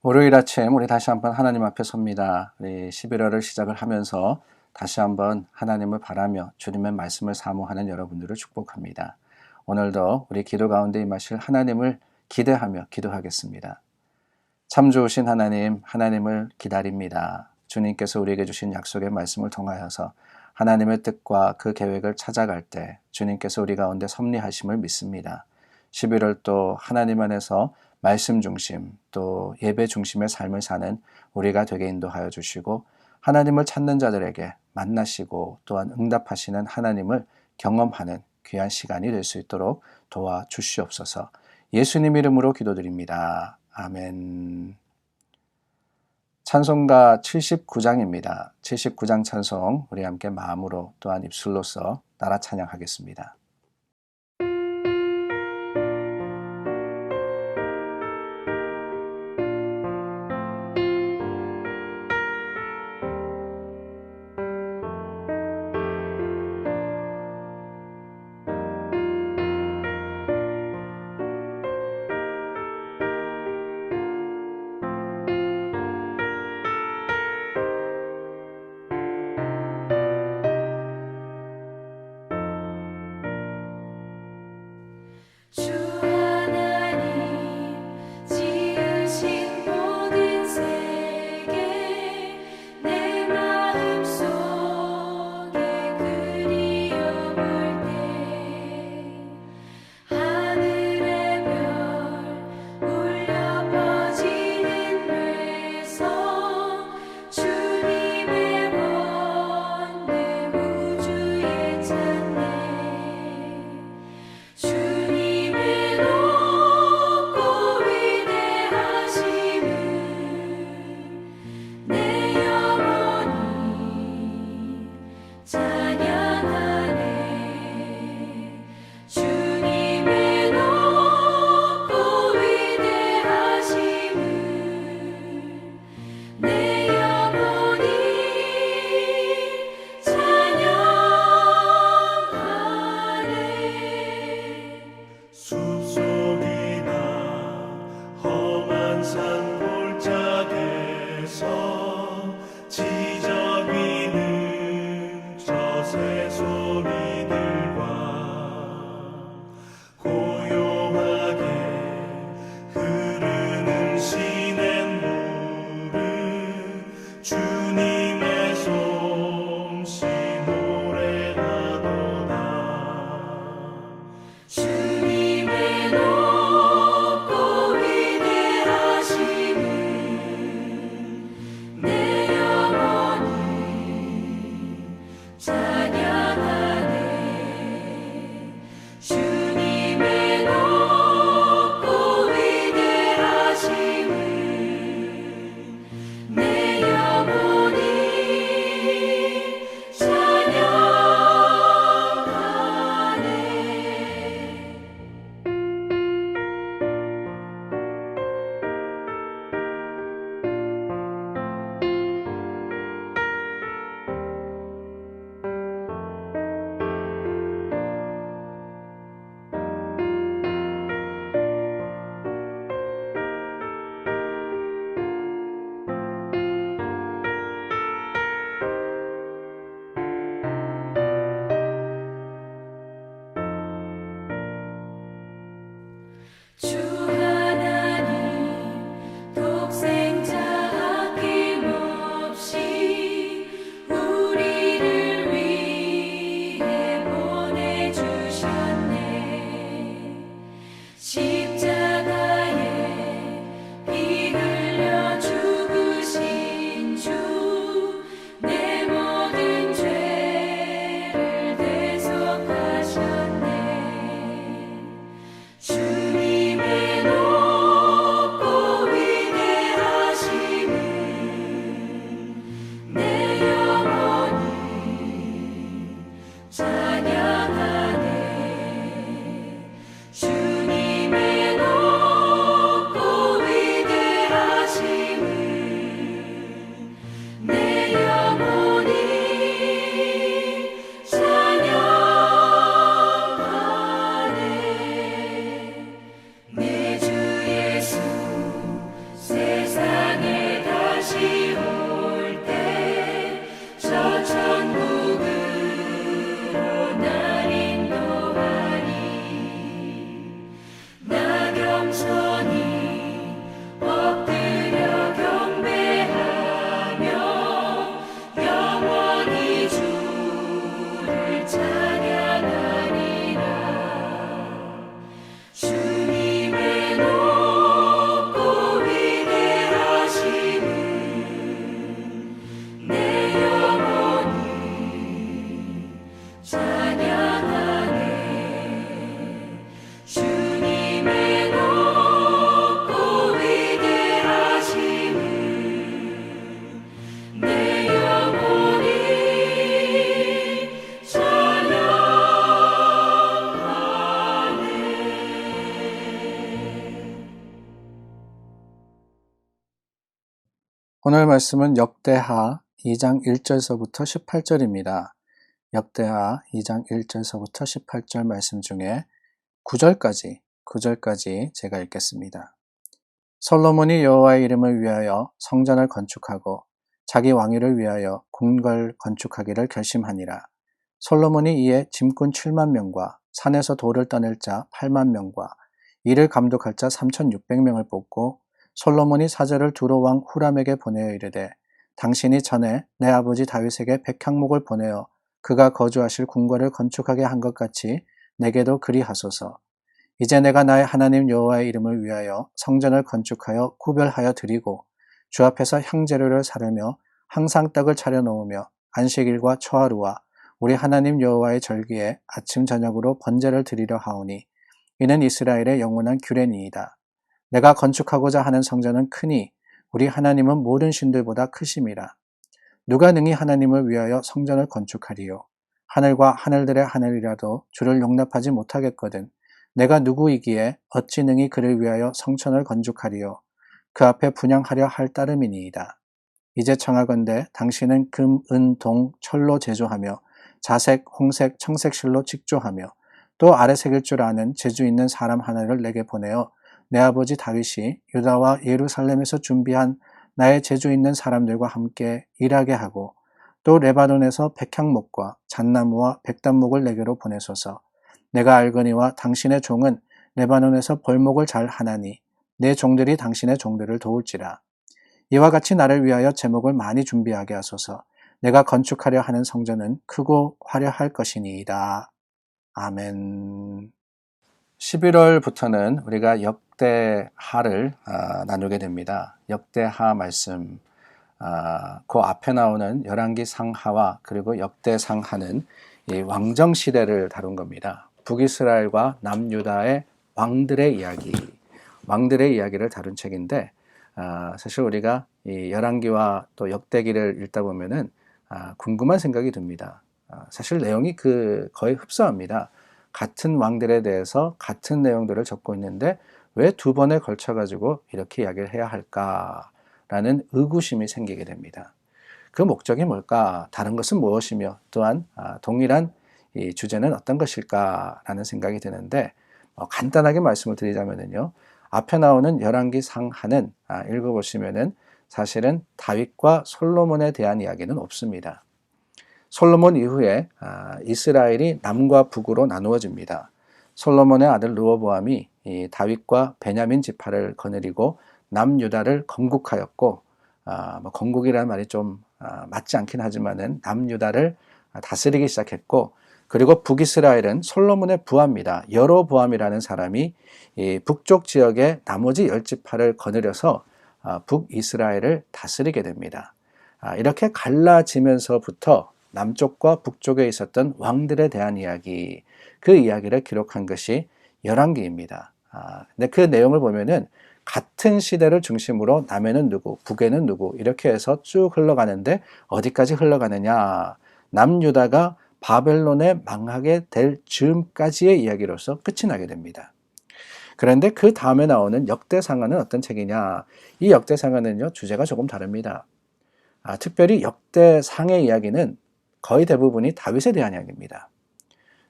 월요일 아침 우리 다시 한번 하나님 앞에 섭니다. 우리 11월을 시작을 하면서 다시 한번 하나님을 바라며 주님의 말씀을 사모하는 여러분들을 축복합니다. 오늘도 우리 기도 가운데 임하실 하나님을 기대하며 기도하겠습니다. 참 좋으신 하나님, 하나님을 기다립니다. 주님께서 우리에게 주신 약속의 말씀을 통하여서 하나님의 뜻과 그 계획을 찾아갈 때 주님께서 우리 가운데 섭리하심을 믿습니다. 11월 또 하나님 안에서 말씀 중심 또 예배 중심의 삶을 사는 우리가 되게 인도하여 주시고 하나님을 찾는 자들에게 만나시고 또한 응답하시는 하나님을 경험하는 귀한 시간이 될 수 있도록 도와주시옵소서. 예수님 이름으로 기도드립니다. 아멘. 찬송가 79장입니다. 79장 찬송 우리 함께 마음으로 또한 입술로서 따라 찬양하겠습니다. 찬양하네 주님의 오늘 말씀은 역대하 2장 1절서부터 18절입니다. 역대하 2장 1절서부터 18절 말씀 중에 9절까지 제가 읽겠습니다. 솔로몬이 여호와의 이름을 위하여 성전을 건축하고 자기 왕위를 위하여 궁궐 건축하기를 결심하니라. 솔로몬이 이에 짐꾼 7만 명과 산에서 돌을 떠낼 자 8만 명과 이를 감독할 자 3,600명을 뽑고 솔로몬이 사절을 두로 왕 후람에게 보내어 이르되 당신이 전에 내 아버지 다윗에게 백향목을 보내어 그가 거주하실 궁궐을 건축하게 한 것 같이 내게도 그리하소서. 이제 내가 나의 하나님 여호와의 이름을 위하여 성전을 건축하여 구별하여 드리고 주 앞에서 향재료를 사르며 항상 떡을 차려 놓으며 안식일과 초하루와 우리 하나님 여호와의 절기에 아침 저녁으로 번제를 드리려 하오니 이는 이스라엘의 영원한 규례니이다. 내가 건축하고자 하는 성전은 크니 우리 하나님은 모든 신들보다 크심이라. 누가 능히 하나님을 위하여 성전을 건축하리요. 하늘과 하늘들의 하늘이라도 주를 용납하지 못하겠거든. 내가 누구이기에 어찌 능히 그를 위하여 성전을 건축하리요. 그 앞에 분향하려 할 따름이니이다. 이제 청하건대 당신은 금, 은, 동, 철로 제조하며 자색, 홍색, 청색 실로 직조하며 또 아래색일 줄 아는 재주 있는 사람 하나를 내게 보내어 내 아버지 다윗이 유다와 예루살렘에서 준비한 나의 재주 있는 사람들과 함께 일하게 하고 또 레바논에서 백향목과 잣나무와 백단목을 내게로 보내소서. 내가 알거니와 당신의 종은 레바논에서 벌목을 잘 하나니 내 종들이 당신의 종들을 도울지라. 이와 같이 나를 위하여 제목을 많이 준비하게 하소서. 내가 건축하려 하는 성전은 크고 화려할 것이니이다. 아멘. 11월부터는 우리가 역대하를 나누게 됩니다. 역대하 말씀, 그 앞에 나오는 열왕기 상하와 그리고 역대 상하는 이 왕정 시대를 다룬 겁니다. 북이스라엘과 남유다의 왕들의 이야기를 다룬 책인데, 사실 우리가 이 열왕기와 또 역대기를 읽다 보면은 궁금한 생각이 듭니다. 사실 내용이 거의 흡사합니다. 같은 왕들에 대해서 같은 내용들을 적고 있는데 왜 두 번에 걸쳐 가지고 이렇게 이야기를 해야 할까라는 의구심이 생기게 됩니다. 그 목적이 뭘까? 다른 것은 무엇이며 또한 동일한 이 주제는 어떤 것일까라는 생각이 드는데, 간단하게 말씀을 드리자면요, 앞에 나오는 열왕기 상하는 읽어보시면은 사실은 다윗과 솔로몬에 대한 이야기는 없습니다. 솔로몬 이후에 이스라엘이 남과 북으로 나누어집니다. 솔로몬의 아들 르호보암이 다윗과 베냐민 지파를 거느리고 남유다를 건국하였고, 건국이라는 말이 좀 맞지 않긴 하지만은 남유다를 다스리기 시작했고, 그리고 북이스라엘은 솔로몬의 부하입니다. 여로보암이라는 사람이 이 북쪽 지역의 나머지 10지파를 거느려서 북이스라엘을 다스리게 됩니다. 이렇게 갈라지면서부터 남쪽과 북쪽에 있었던 왕들에 대한 이야기, 그 이야기를 기록한 것이 열왕기입니다. 근데 그 내용을 보면은 같은 시대를 중심으로 남에는 누구, 북에는 누구 이렇게 해서 쭉 흘러가는데 어디까지 흘러가느냐? 남유다가 바벨론에 망하게 될 즈음까지의 이야기로서 끝이 나게 됩니다. 그런데 그 다음에 나오는 역대상하는 어떤 책이냐? 이 역대상하는요, 주제가 조금 다릅니다. 특별히 역대상의 이야기는 거의 대부분이 다윗에 대한 이야기입니다.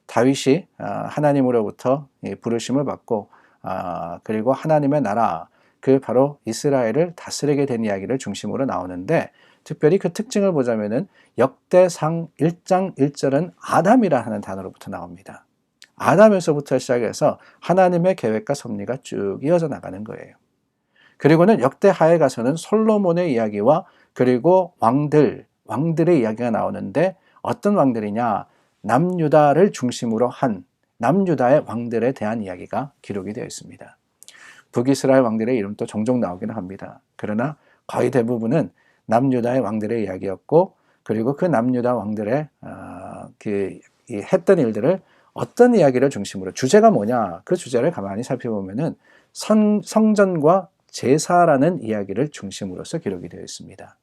다윗이 하나님으로부터 부르심을 받고 그리고 하나님의 나라, 그 바로 이스라엘을 다스리게 된 이야기를 중심으로 나오는데, 특별히 그 특징을 보자면은 역대상 1장 1절은 아담이라 는 단어로부터 나옵니다. 아담에서부터 시작해서 하나님의 계획과 섭리가 쭉 이어져 나가는 거예요. 그리고는 역대하에 가서는 솔로몬의 이야기와 그리고 왕들의 이야기가 나오는데, 어떤 왕들이냐? 남유다를 중심으로 한 남유다의 왕들에 대한 이야기가 기록이 되어 있습니다. 북이스라엘 왕들의 이름도 종종 나오기는 합니다. 그러나 거의 대부분은 남유다의 왕들의 이야기였고, 그리고 그 남유다 왕들의 했던 일들을 어떤 이야기를 중심으로, 주제가 뭐냐? 그 주제를 가만히 살펴보면은 성전과 제사라는 이야기를 중심으로서 기록이 되어 있습니다.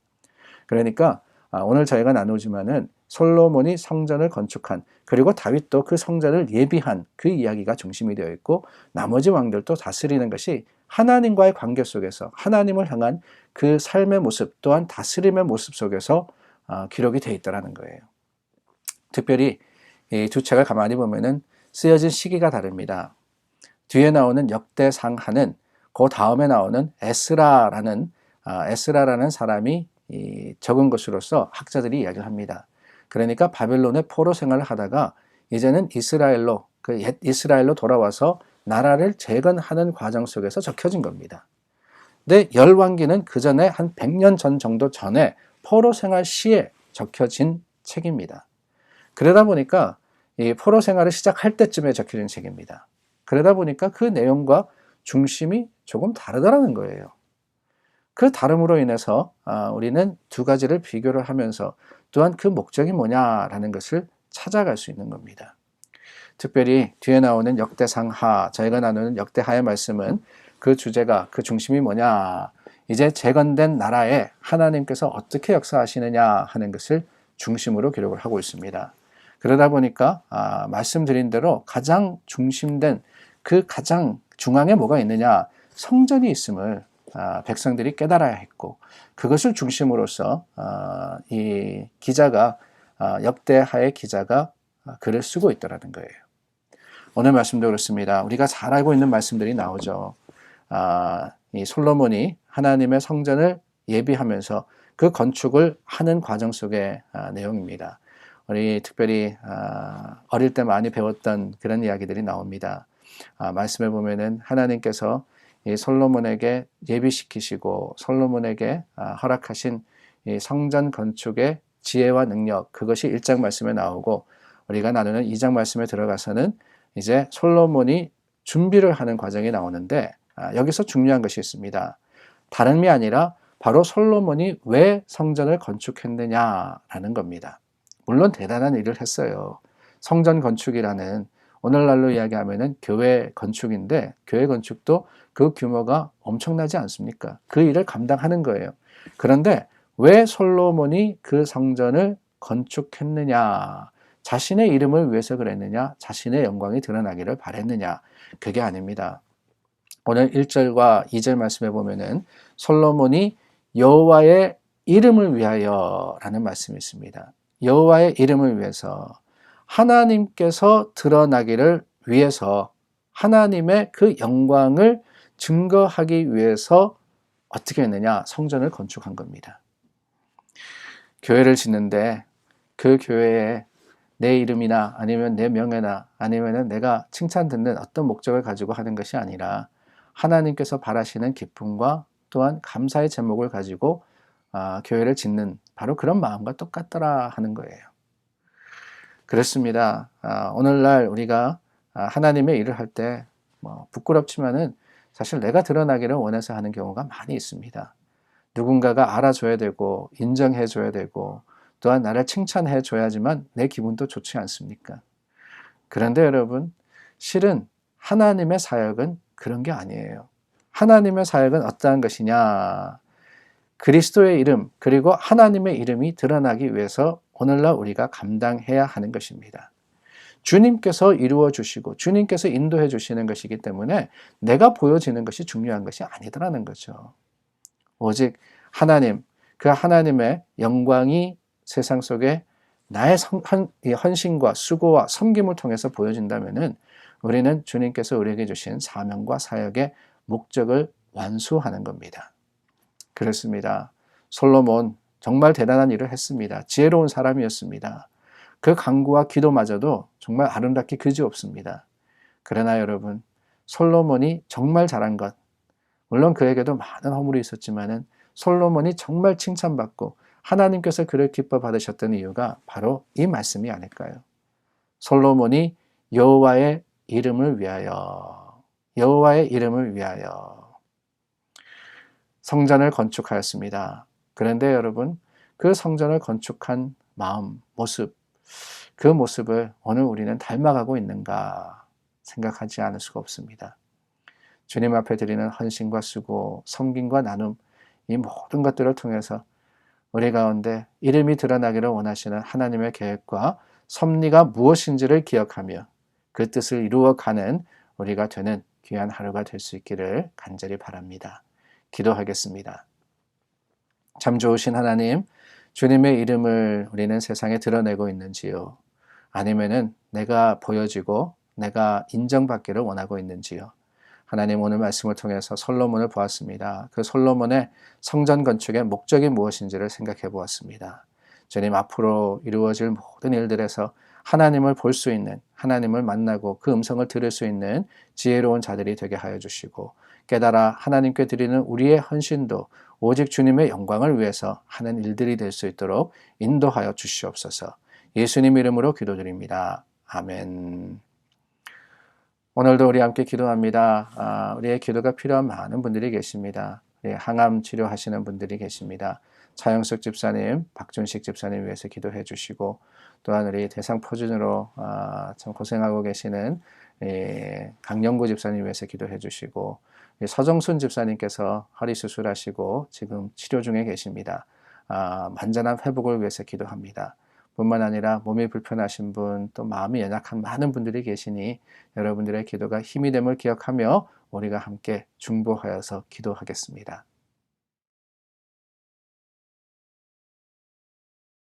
그러니까 오늘 저희가 나누지만은 솔로몬이 성전을 건축한, 그리고 다윗도 그 성전을 예비한 그 이야기가 중심이 되어 있고, 나머지 왕들도 다스리는 것이 하나님과의 관계 속에서 하나님을 향한 그 삶의 모습 또한 다스림의 모습 속에서 기록이 되어 있다는 거예요. 특별히 이 두 책을 가만히 보면은 쓰여진 시기가 다릅니다. 뒤에 나오는 역대상하는 그 다음에 나오는 에스라라는 사람이 적은 것으로서 학자들이 이야기를 합니다. 그러니까 바벨론의 포로 생활을 하다가 이제는 이스라엘로 옛 이스라엘로 돌아와서 나라를 재건하는 과정 속에서 적혀진 겁니다. 근데 열왕기는 그 전에 한 100년 전 정도 전에 포로 생활 시에 적혀진 책입니다. 그러다 보니까 이 포로 생활을 시작할 때쯤에 적혀진 책입니다. 그러다 보니까 그 내용과 중심이 조금 다르다는 거예요. 그 다름으로 인해서 우리는 두 가지를 비교를 하면서 또한 그 목적이 뭐냐라는 것을 찾아갈 수 있는 겁니다. 특별히 뒤에 나오는 역대상하, 저희가 나누는 역대하의 말씀은 그 주제가, 그 중심이 뭐냐, 이제 재건된 나라에 하나님께서 어떻게 역사하시느냐 하는 것을 중심으로 기록을 하고 있습니다. 그러다 보니까 말씀드린 대로 가장 중심된 그 가장 중앙에 뭐가 있느냐, 성전이 있음을 백성들이 깨달아야 했고, 그것을 중심으로서 이 기자가 역대하의 기자가 글을 쓰고 있더라는 거예요. 오늘 말씀도 그렇습니다. 우리가 잘 알고 있는 말씀들이 나오죠. 이 솔로몬이 하나님의 성전을 예비하면서 그 건축을 하는 과정 속의 내용입니다. 우리 특별히 어릴 때 많이 배웠던 그런 이야기들이 나옵니다. 말씀해 보면은 하나님께서 이 솔로몬에게 예비시키시고 솔로몬에게 허락하신 이 성전 건축의 지혜와 능력, 그것이 1장 말씀에 나오고, 우리가 나누는 2장 말씀에 들어가서는 이제 솔로몬이 준비를 하는 과정이 나오는데, 여기서 중요한 것이 있습니다. 다름이 아니라 바로 솔로몬이 왜 성전을 건축했느냐라는 겁니다. 물론 대단한 일을 했어요. 성전 건축이라는, 오늘날로 이야기하면은 교회 건축인데, 교회 건축도 그 규모가 엄청나지 않습니까? 그 일을 감당하는 거예요. 그런데 왜 솔로몬이 그 성전을 건축했느냐? 자신의 이름을 위해서 그랬느냐? 자신의 영광이 드러나기를 바랬느냐? 그게 아닙니다. 오늘 1절과 2절 말씀에 보면은 솔로몬이 여호와의 이름을 위하여라는 말씀이 있습니다. 여호와의 이름을 위해서, 하나님께서 드러나기를 위해서, 하나님의 그 영광을 증거하기 위해서 어떻게 했느냐? 성전을 건축한 겁니다. 교회를 짓는데 그 교회에 내 이름이나 아니면 내 명예나 아니면 내가 칭찬 듣는 어떤 목적을 가지고 하는 것이 아니라 하나님께서 바라시는 기쁨과 또한 감사의 제목을 가지고 교회를 짓는 바로 그런 마음과 똑같더라 하는 거예요. 그렇습니다. 오늘날 우리가 하나님의 일을 할 때 부끄럽지만은 사실 내가 드러나기를 원해서 하는 경우가 많이 있습니다. 누군가가 알아줘야 되고 인정해줘야 되고 또한 나를 칭찬해줘야지만 내 기분도 좋지 않습니까? 그런데 여러분, 실은 하나님의 사역은 그런 게 아니에요. 하나님의 사역은 어떠한 것이냐? 그리스도의 이름, 그리고 하나님의 이름이 드러나기 위해서 오늘날 우리가 감당해야 하는 것입니다. 주님께서 이루어 주시고 주님께서 인도해 주시는 것이기 때문에 내가 보여지는 것이 중요한 것이 아니더라는 거죠. 오직 하나님, 그 하나님의 영광이 세상 속에 나의 헌신과 수고와 섬김을 통해서 보여진다면은 우리는 주님께서 우리에게 주신 사명과 사역의 목적을 완수하는 겁니다. 그렇습니다. 솔로몬 정말 대단한 일을 했습니다. 지혜로운 사람이었습니다. 그 간구와 기도마저도 정말 아름답게 그지없습니다. 그러나 여러분, 솔로몬이 정말 잘한 것, 물론 그에게도 많은 허물이 있었지만은 솔로몬이 정말 칭찬받고 하나님께서 그를 기뻐 받으셨던 이유가 바로 이 말씀이 아닐까요? 솔로몬이 여호와의 이름을 위하여, 여호와의 이름을 위하여 성전을 건축하였습니다. 그런데 여러분, 그 성전을 건축한 마음, 모습, 그 모습을 오늘 우리는 닮아가고 있는가 생각하지 않을 수가 없습니다. 주님 앞에 드리는 헌신과 수고, 섬김과 나눔, 이 모든 것들을 통해서 우리 가운데 이름이 드러나기를 원하시는 하나님의 계획과 섭리가 무엇인지를 기억하며 그 뜻을 이루어가는 우리가 되는 귀한 하루가 될 수 있기를 간절히 바랍니다. 기도하겠습니다. 참 좋으신 하나님, 주님의 이름을 우리는 세상에 드러내고 있는지요? 아니면은 내가 보여지고 내가 인정받기를 원하고 있는지요? 하나님, 오늘 말씀을 통해서 솔로몬을 보았습니다. 그 솔로몬의 성전 건축의 목적이 무엇인지를 생각해 보았습니다. 주님, 앞으로 이루어질 모든 일들에서 하나님을 볼 수 있는, 하나님을 만나고 그 음성을 들을 수 있는 지혜로운 자들이 되게 하여 주시고, 깨달아 하나님께 드리는 우리의 헌신도 오직 주님의 영광을 위해서 하는 일들이 될 수 있도록 인도하여 주시옵소서. 예수님 이름으로 기도드립니다. 아멘. 오늘도 우리 함께 기도합니다. 우리의 기도가 필요한 많은 분들이 계십니다. 항암 치료하시는 분들이 계십니다. 차영석 집사님, 박준식 집사님 위해서 기도해 주시고, 또한 우리 대상포진으로 참 고생하고 계시는 강영구 집사님 위해서 기도해 주시고, 서정순 집사님께서 허리 수술하시고 지금 치료 중에 계십니다. 완전한 회복을 위해서 기도합니다. 뿐만 아니라 몸이 불편하신 분, 또 마음이 연약한 많은 분들이 계시니 여러분들의 기도가 힘이 됨을 기억하며 우리가 함께 중보하여서 기도하겠습니다.